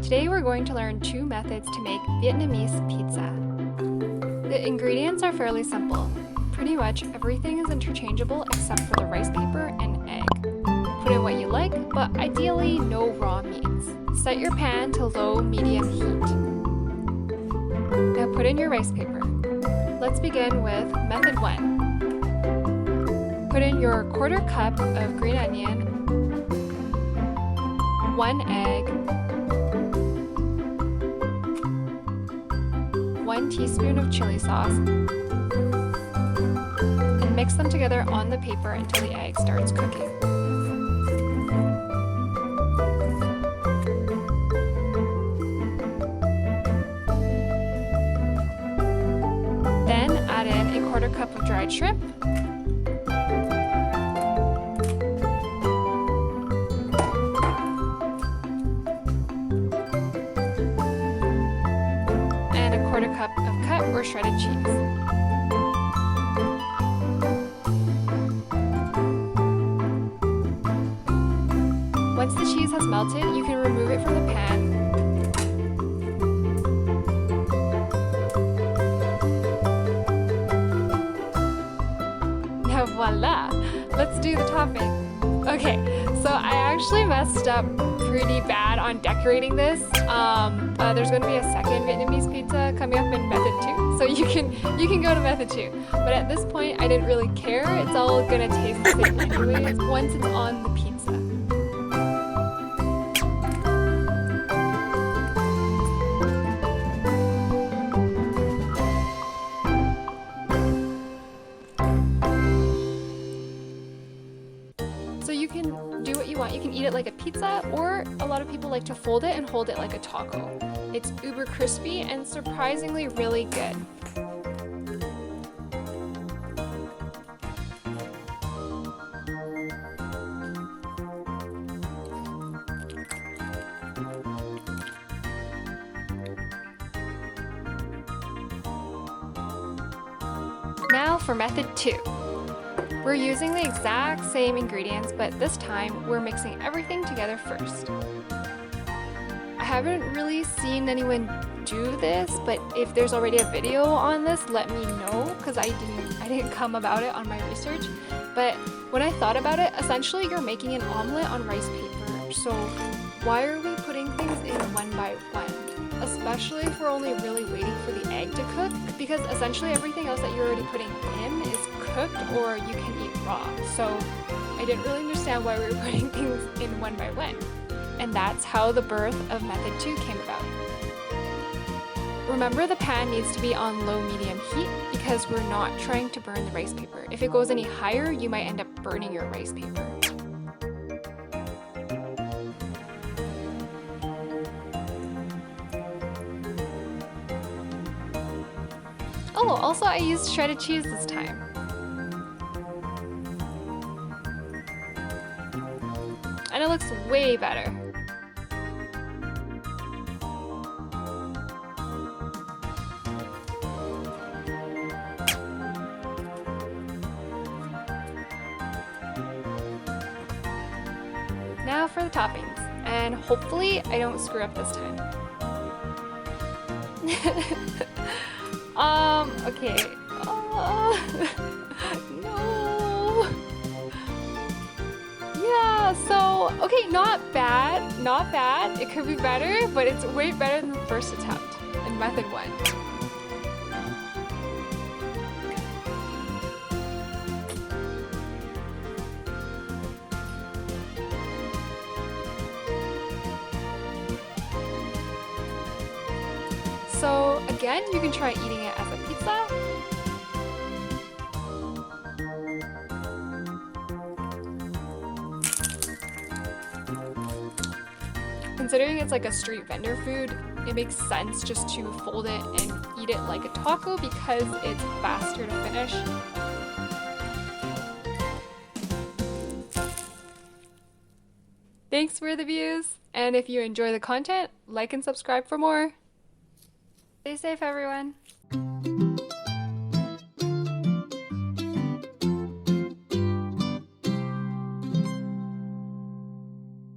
Today we're going to learn 2 methods to make Vietnamese pizza. The ingredients are fairly simple. Pretty much everything is interchangeable except for the rice paper and egg. Put in what you like, but ideally no raw meats. Set your pan to low-medium heat. Now put in your rice paper. Let's begin with method 1. Put in your 1/4 cup of green onion, 1 egg, 1 teaspoon of chili sauce, and mix them together on the paper until the egg starts cooking. Then add in a 1/4 cup of dried shrimp, and a 1/4 cup of cut or shredded cheese. Once the cheese has melted, you can remove it from the pan. Now voila! Let's do the topping. Okay, so I actually messed up pretty bad on decorating this. There's going to be a second Vietnamese pizza coming up in method 2, so you can go to method 2. But at this point, I didn't really care. It's all going to taste the same anyways once it's on the pizza. So you can do what you want. You can eat it like a pizza, or a lot of people like to fold it and hold it like a taco. It's uber crispy and surprisingly really good. Now for method 2. We're using the exact same ingredients, but this time we're mixing everything together first. I haven't really seen anyone do this, but if there's already a video on this, let me know, because I didn't come about it on my research. But when I thought about it, essentially you're making an omelet on rice paper. So why are we putting things in one by one? Especially if we're only really waiting for the egg to cook, because essentially everything else that you're already putting in is cooked or you can eat raw. So I didn't really understand why we were putting things in one by one. And that's how the birth of method 2 came about. Remember, the pan needs to be on low-medium heat because we're not trying to burn the rice paper. If it goes any higher, you might end up burning your rice paper. Oh, also I used shredded cheese this time. And it looks way better. Now for the toppings, and hopefully I don't screw up this time. Okay. No. Yeah, so, okay, not bad. It could be better, but it's way better than the first attempt in method 1. So again, you can try eating it as a pizza. Considering it's like a street vendor food, it makes sense just to fold it and eat it like a taco because it's faster to finish. Thanks for the views, and if you enjoy the content, like and subscribe for more. Stay safe, everyone.